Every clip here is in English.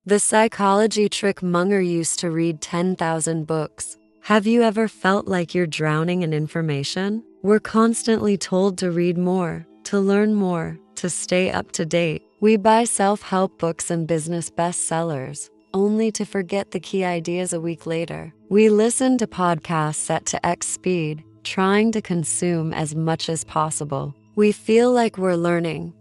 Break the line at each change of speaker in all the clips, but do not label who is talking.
The psychology trick Munger used to read 10,000 books. Have you ever felt like you're drowning in information? We're constantly told to read more, to learn more, to stay up to date. We buy self-help books and business bestsellers, only to forget the key ideas a week later. We listen to podcasts set to X speed, trying to consume as much as possible. We feel like we're learning,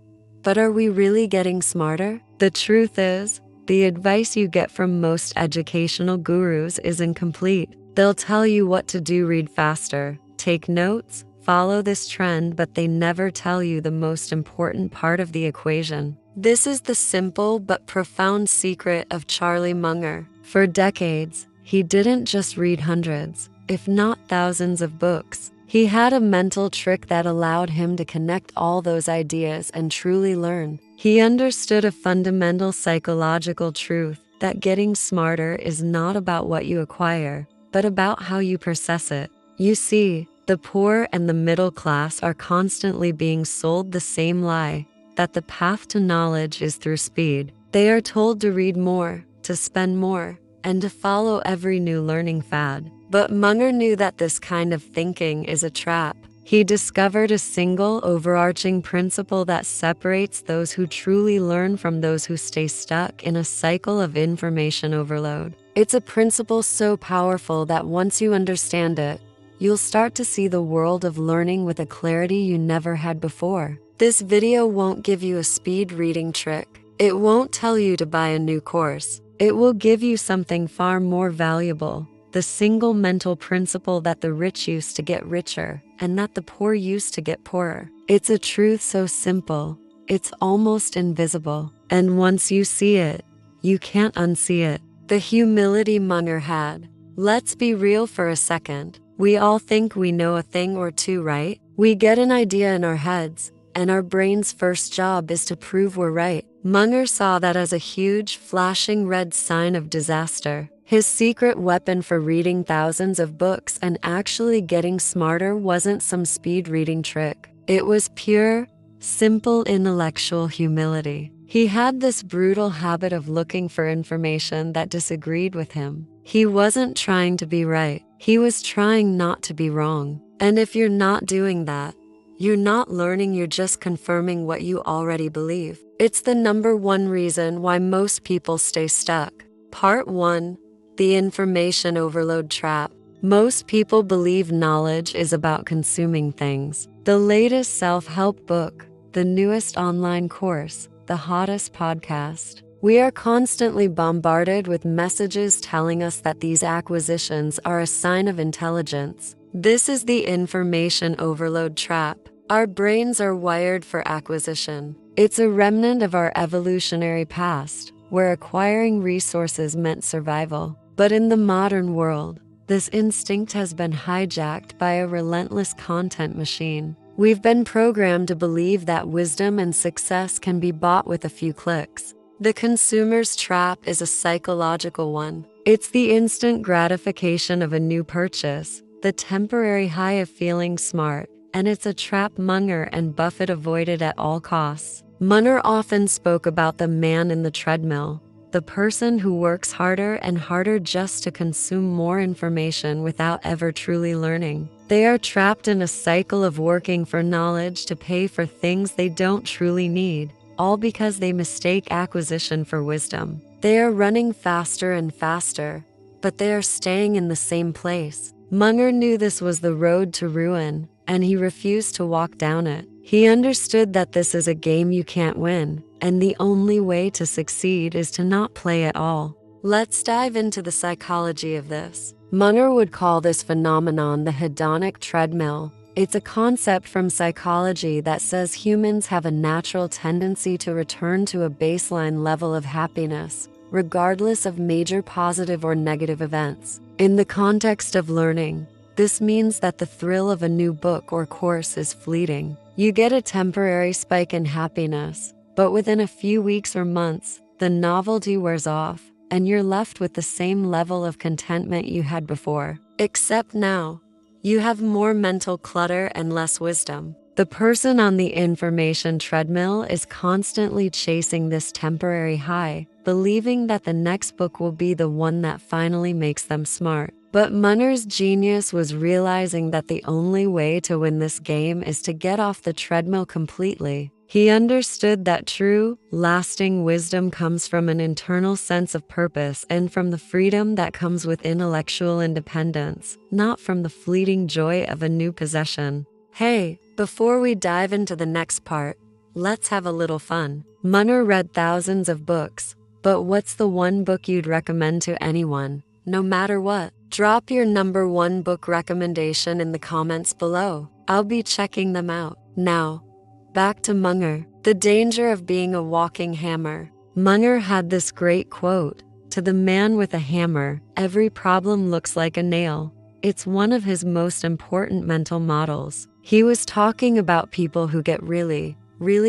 but are we really getting smarter? The truth is, the advice you get from most educational gurus is incomplete. They'll tell you what to do: read faster, take notes, follow this trend, but they never tell you the most important part of the equation. This is the simple but profound secret of Charlie Munger. For decades, he didn't just read hundreds, if not thousands of books. He had a mental trick that allowed him to connect all those ideas and truly learn. He understood a fundamental psychological truth that getting smarter is not about what you acquire, but about how you process it. You see, the poor and the middle class are constantly being sold the same lie, that the path to knowledge is through speed. They are told to read more, to spend more, and to follow every new learning fad. But Munger knew that this kind of thinking is a trap. He discovered a single overarching principle that separates those who truly learn from those who stay stuck in a cycle of information overload. It's a principle so powerful that once you understand it, you'll start to see the world of learning with a clarity you never had before. This video won't give you a speed reading trick. It won't tell you to buy a new course. It will give you something far more valuable: the single mental principle that the rich used to get richer and that the poor used to get poorer. It's a truth so simple, it's almost invisible. And once you see it, you can't unsee it. The humility Munger had. Let's be real for a second. We all think we know a thing or two, right? We get an idea in our heads, and our brain's first job is to prove we're right. Munger saw that as a huge, flashing red sign of disaster. His secret weapon for reading thousands of books and actually getting smarter wasn't some speed reading trick. It was pure, simple intellectual humility. He had this brutal habit of looking for information that disagreed with him. He wasn't trying to be right. He was trying not to be wrong. And if you're not doing that, you're not learning, you're just confirming what you already believe. It's the number one reason why most people stay stuck. Part 1. The information overload trap. Most people believe knowledge is about consuming things. The latest self-help book, the newest online course, the hottest podcast. We are constantly bombarded with messages telling us that these acquisitions are a sign of intelligence. This is the information overload trap. Our brains are wired for acquisition. It's a remnant of our evolutionary past, where acquiring resources meant survival. But in the modern world, this instinct has been hijacked by a relentless content machine. We've been programmed to believe that wisdom and success can be bought with a few clicks. The consumer's trap is a psychological one. It's the instant gratification of a new purchase, the temporary high of feeling smart, and it's a trap Munger and Buffett avoided at all costs. Munger often spoke about the man in the treadmill, the person who works harder and harder just to consume more information without ever truly learning. They are trapped in a cycle of working for knowledge to pay for things they don't truly need, all because they mistake acquisition for wisdom. They are running faster and faster, but they are staying in the same place. Munger knew this was the road to ruin, and he refused to walk down it. He understood that this is a game you can't win, and the only way to succeed is to not play at all. Let's dive into the psychology of this. Munger would call this phenomenon the hedonic treadmill. It's a concept from psychology that says humans have a natural tendency to return to a baseline level of happiness, regardless of major positive or negative events. In the context of learning, this means that the thrill of a new book or course is fleeting. You get a temporary spike in happiness, but within a few weeks or months, the novelty wears off, and you're left with the same level of contentment you had before. Except now, you have more mental clutter and less wisdom. The person on the information treadmill is constantly chasing this temporary high, believing that the next book will be the one that finally makes them smart. But Munger's genius was realizing that the only way to win this game is to get off the treadmill completely. He understood that true, lasting wisdom comes from an internal sense of purpose and from the freedom that comes with intellectual independence, not from the fleeting joy of a new possession. Hey, before we dive into the next part, let's have a little fun. Munger read thousands of books, but what's the one book you'd recommend to anyone, no matter what? Drop your number one book recommendation in the comments below. I'll be checking them out. Now, back to Munger. The danger of being a walking hammer. Munger had this great quote, "To the man with a hammer, every problem looks like a nail." It's one of his most important mental models. He was talking about people who get really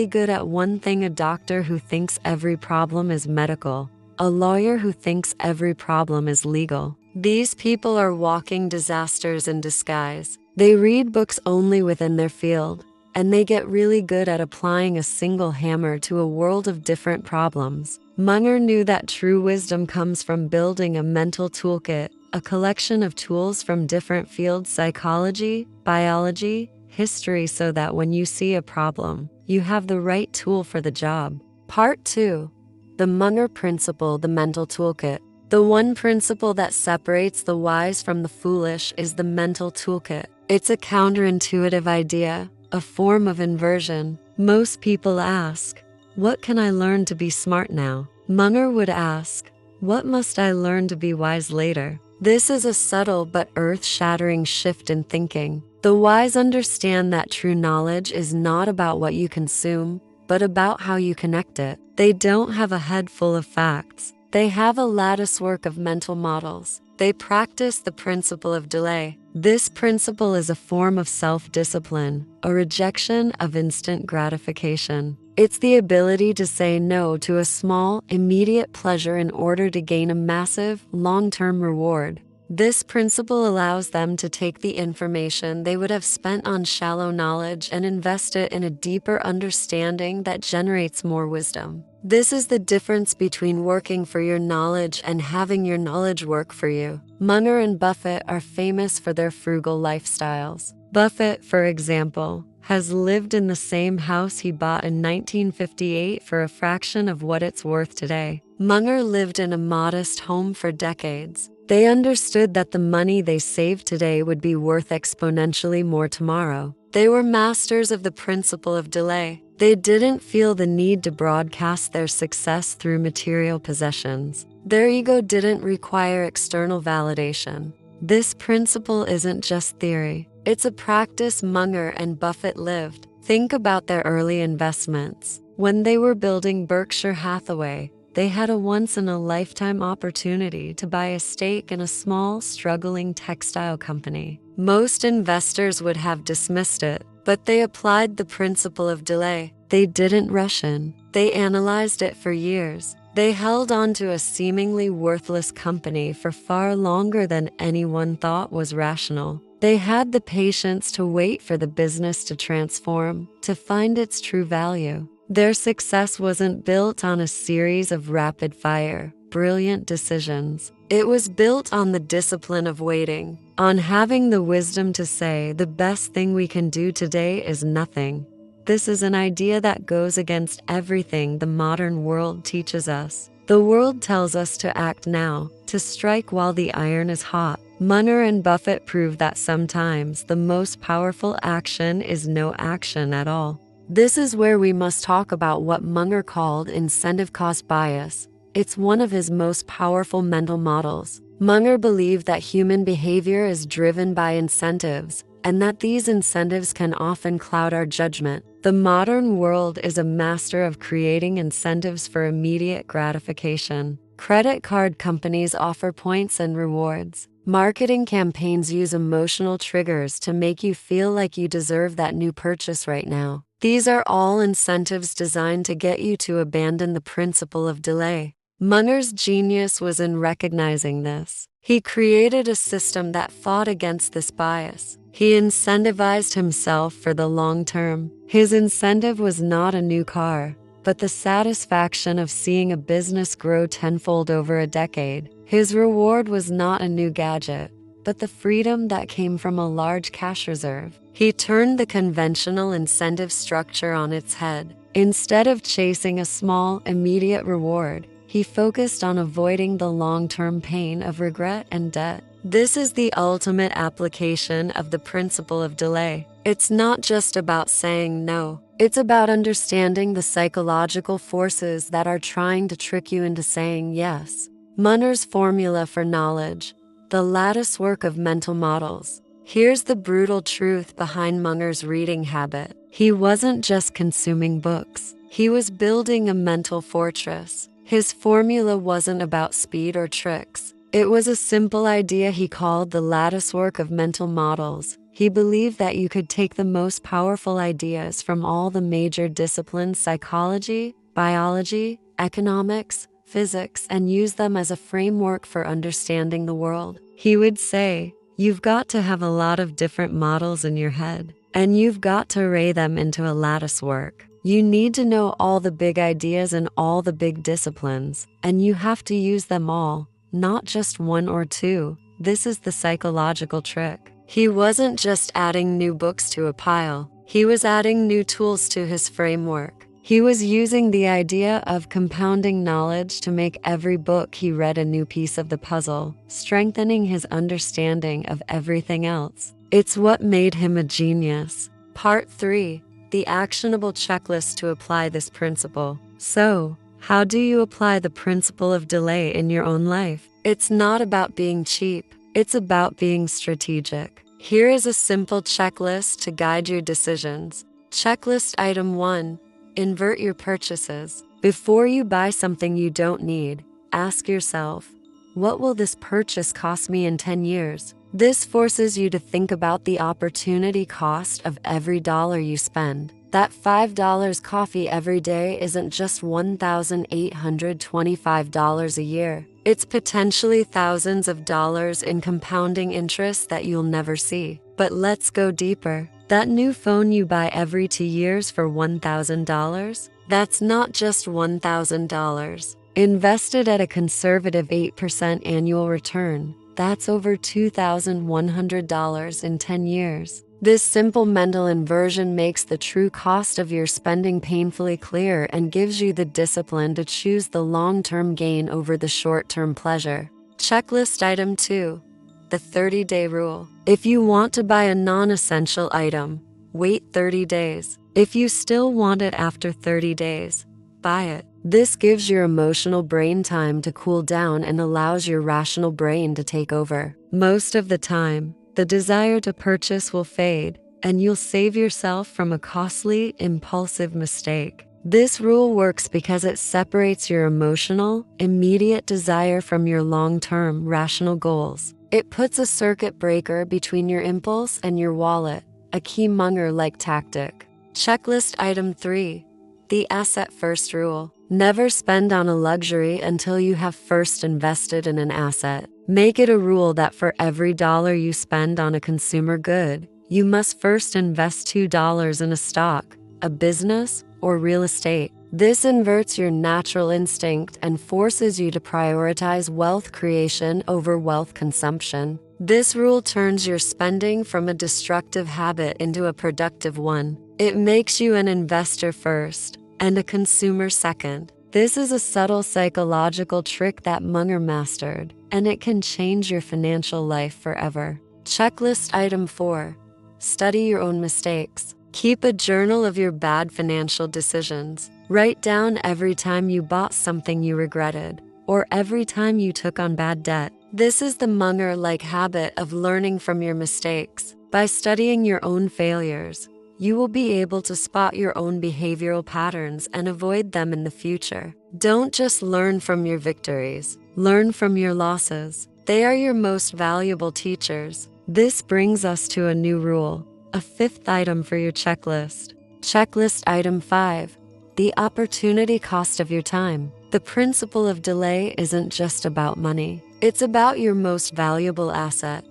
good at one thing: a doctor who thinks every problem is medical, a lawyer who thinks every problem is legal. These people are walking disasters in disguise. They read books only within their field, and they get really good at applying a single hammer to a world of different problems. Munger knew that true wisdom comes from building a mental toolkit, a collection of tools from different fields: psychology, biology, history, so that when you see a problem, you have the right tool for the job. Part 2. The Munger Principle, the Mental Toolkit. The one principle that separates the wise from the foolish is the mental toolkit. It's a counterintuitive idea, a form of inversion. Most people ask, "What can I learn to be smart now?" Munger would ask, "What must I learn to be wise later?" This is a subtle but earth-shattering shift in thinking. The wise understand that true knowledge is not about what you consume, but about how you connect it. They don't have a head full of facts. They have a latticework of mental models. They practice the principle of delay. This principle is a form of self-discipline, a rejection of instant gratification. It's the ability to say no to a small, immediate pleasure in order to gain a massive, long-term reward. This principle allows them to take the information they would have spent on shallow knowledge and invest it in a deeper understanding that generates more wisdom. This is the difference between working for your knowledge and having your knowledge work for you. Munger and Buffett are famous for their frugal lifestyles. Buffett, for example, has lived in the same house he bought in 1958 for a fraction of what it's worth today. Munger lived in a modest home for decades. They understood that the money they saved today would be worth exponentially more tomorrow. They were masters of the principle of delay. They didn't feel the need to broadcast their success through material possessions. Their ego didn't require external validation. This principle isn't just theory. It's a practice Munger and Buffett lived. Think about their early investments. When they were building Berkshire Hathaway, they had a once-in-a-lifetime opportunity to buy a stake in a small, struggling textile company. Most investors would have dismissed it, but they applied the principle of delay. They didn't rush in. They analyzed it for years. They held on to a seemingly worthless company for far longer than anyone thought was rational. They had the patience to wait for the business to transform, to find its true value. Their success wasn't built on a series of rapid-fire, brilliant decisions. It was built on the discipline of waiting, on having the wisdom to say, "The best thing we can do today is nothing." This is an idea that goes against everything the modern world teaches us. The world tells us to act now, to strike while the iron is hot. Munger and Buffett prove that sometimes the most powerful action is no action at all. This is where we must talk about what Munger called incentive cost bias. It's one of his most powerful mental models. Munger believed that human behavior is driven by incentives, and that these incentives can often cloud our judgment. The modern world is a master of creating incentives for immediate gratification. Credit card companies offer points and rewards. Marketing campaigns use emotional triggers to make you feel like you deserve that new purchase right now. These are all incentives designed to get you to abandon the principle of delay. Munger's genius was in recognizing this. He created a system that fought against this bias. He incentivized himself for the long term. His incentive was not a new car, but the satisfaction of seeing a business grow tenfold over a decade. His reward was not a new gadget, but the freedom that came from a large cash reserve. He turned the conventional incentive structure on its head. Instead of chasing a small, immediate reward, he focused on avoiding the long-term pain of regret and debt. This is the ultimate application of the principle of delay. It's not just about saying no. It's about understanding the psychological forces that are trying to trick you into saying yes. Munger's formula for knowledge, the lattice work of mental models. Here's the brutal truth behind Munger's reading habit. He wasn't just consuming books. He was building a mental fortress. His formula wasn't about speed or tricks. It was a simple idea he called the lattice work of mental models. He believed that you could take the most powerful ideas from all the major disciplines, psychology, biology, economics, physics, and use them as a framework for understanding the world. He would say, you've got to have a lot of different models in your head, and you've got to array them into a lattice work. You need to know all the big ideas in all the big disciplines, and you have to use them all, not just one or two. This is the psychological trick. He wasn't just adding new books to a pile. He was adding new tools to his framework. He was using the idea of compounding knowledge to make every book he read a new piece of the puzzle, strengthening his understanding of everything else. It's what made him a genius. Part 3. The actionable checklist to apply this principle. So, how do you apply the principle of delay in your own life? It's not about being cheap. It's about being strategic. Here is a simple checklist to guide your decisions. Checklist item 1. Invert your purchases. Before you buy something you don't need, ask yourself, what will this purchase cost me in 10 years? This forces you to think about the opportunity cost of every dollar you spend. That $5 coffee every day isn't just $1,825 a year. It's potentially thousands of dollars in compounding interest that you'll never see. But let's go deeper. That new phone you buy every 2 years for $1,000? That's not just $1,000. Invested at a conservative 8% annual return, that's over $2,100 in 10 years. This simple mental inversion makes the true cost of your spending painfully clear and gives you the discipline to choose the long-term gain over the short-term pleasure. Checklist item 2. The 30-day rule. If you want to buy a non-essential item, wait 30 days. If you still want it after 30 days, buy it. This gives your emotional brain time to cool down and allows your rational brain to take over. Most of the time, the desire to purchase will fade, and you'll save yourself from a costly, impulsive mistake. This rule works because it separates your emotional, immediate desire from your long-term, rational goals. It puts a circuit breaker between your impulse and your wallet, a key Munger-like tactic. Checklist item 3. The asset-first rule. Never spend on a luxury until you have first invested in an asset. Make it a rule that for every dollar you spend on a consumer good, you must first invest $2 in a stock, a business, or real estate. This inverts your natural instinct and forces you to prioritize wealth creation over wealth consumption. This rule turns your spending from a destructive habit into a productive one. It makes you an investor first and a consumer second. This is a subtle psychological trick that Munger mastered, and it can change your financial life forever. Checklist item 4. Study your own mistakes. Keep a journal of your bad financial decisions. Write down every time you bought something you regretted, or every time you took on bad debt. This is the Munger-like habit of learning from your mistakes. By studying your own failures, you will be able to spot your own behavioral patterns and avoid them in the future. Don't just learn from your victories. Learn from your losses. They are your most valuable teachers. This brings us to a new rule, a 5th item for your checklist. Checklist item 5. The opportunity cost of your time. The principle of delay isn't just about money. It's about your most valuable asset,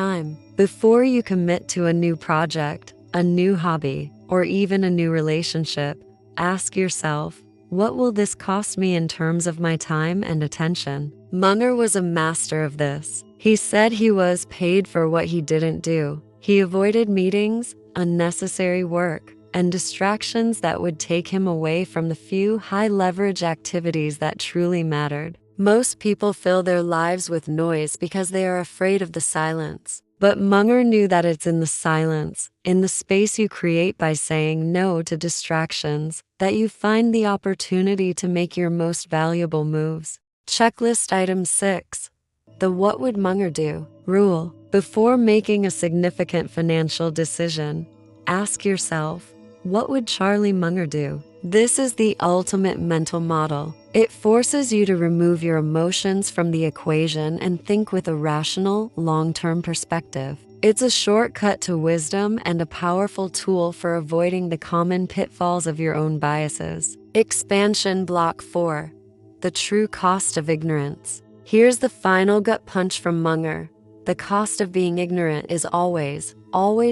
time. Before you commit to a new project, a new hobby, or even a new relationship, ask yourself, what will this cost me in terms of my time and attention? Munger was a master of this. He said he was paid for what he didn't do. He avoided meetings, unnecessary work, and distractions that would take him away from the few high-leverage activities that truly mattered. Most people fill their lives with noise because they are afraid of the silence. But Munger knew that it's in the silence, in the space you create by saying no to distractions, that you find the opportunity to make your most valuable moves. Checklist item 6. The what would Munger do? Rule. Before making a significant financial decision, ask yourself, what would Charlie Munger do? This is the ultimate mental model. It forces you to remove your emotions from the equation and think with a rational, long-term perspective. It's a shortcut to wisdom and a powerful tool for avoiding the common pitfalls of your own biases. Expansion block 4. The true cost of ignorance. Here's the final gut punch from Munger. The cost of being ignorant is always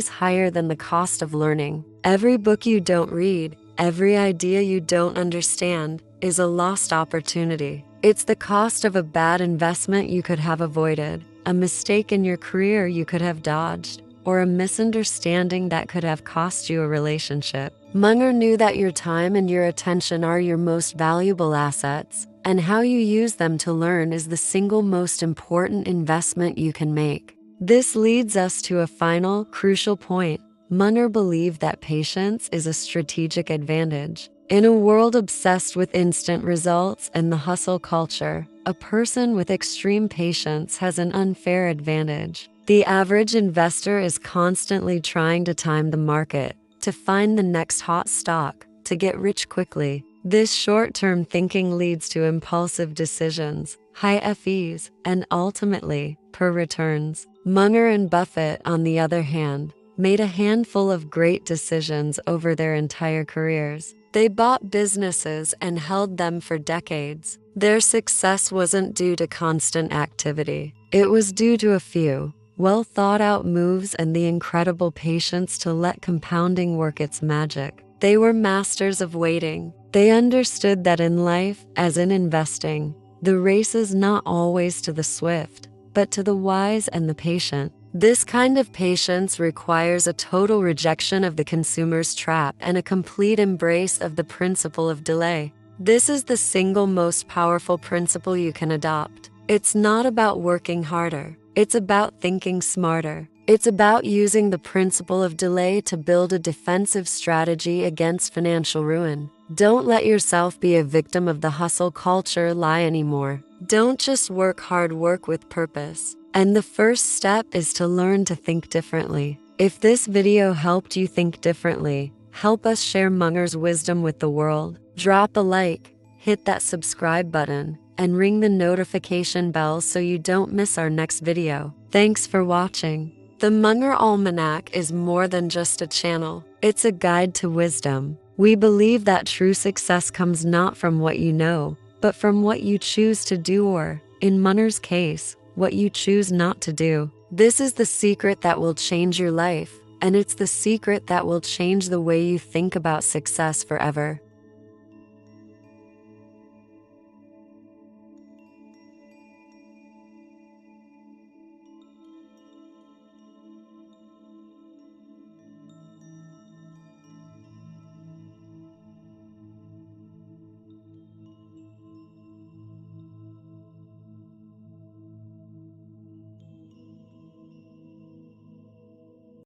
higher than the cost of learning. Every book you don't read, every idea you don't understand, is a lost opportunity. It's the cost of a bad investment you could have avoided, a mistake in your career you could have dodged, or a misunderstanding that could have cost you a relationship. Munger knew that your time and your attention are your most valuable assets, and how you use them to learn is the single most important investment you can make. This leads us to a final, crucial point. Munger believed that patience is a strategic advantage. In a world obsessed with instant results and the hustle culture, a person with extreme patience has an unfair advantage. The average investor is constantly trying to time the market, to find the next hot stock, to get rich quickly. This short-term thinking leads to impulsive decisions, high FEs, and ultimately, poor returns. Munger and Buffett, on the other hand, made a handful of great decisions over their entire careers. They bought businesses and held them for decades. Their success wasn't due to constant activity. It was due to a few well-thought-out moves and the incredible patience to let compounding work its magic. They were masters of waiting. They understood that in life, as in investing, the race is not always to the swift, but to the wise and the patient. This kind of patience requires a total rejection of the consumer's trap and a complete embrace of the principle of delay. This is the single most powerful principle you can adopt. It's not about working harder. It's about thinking smarter. It's about using the principle of delay to build a defensive strategy against financial ruin. Don't let yourself be a victim of the hustle culture lie anymore. Don't just work hard, work with purpose. And the first step is to learn to think differently. If this video helped you think differently, help us share Munger's wisdom with the world. Drop a like, hit that subscribe button, and ring the notification bell so you don't miss our next video. Thanks for watching. The Munger Almanac is more than just a channel. It's a guide to wisdom. We believe that true success comes not from what you know, but from what you choose to do or, in Munger's case, what you choose not to do. This is the secret that will change your life, and it's the secret that will change the way you think about success forever.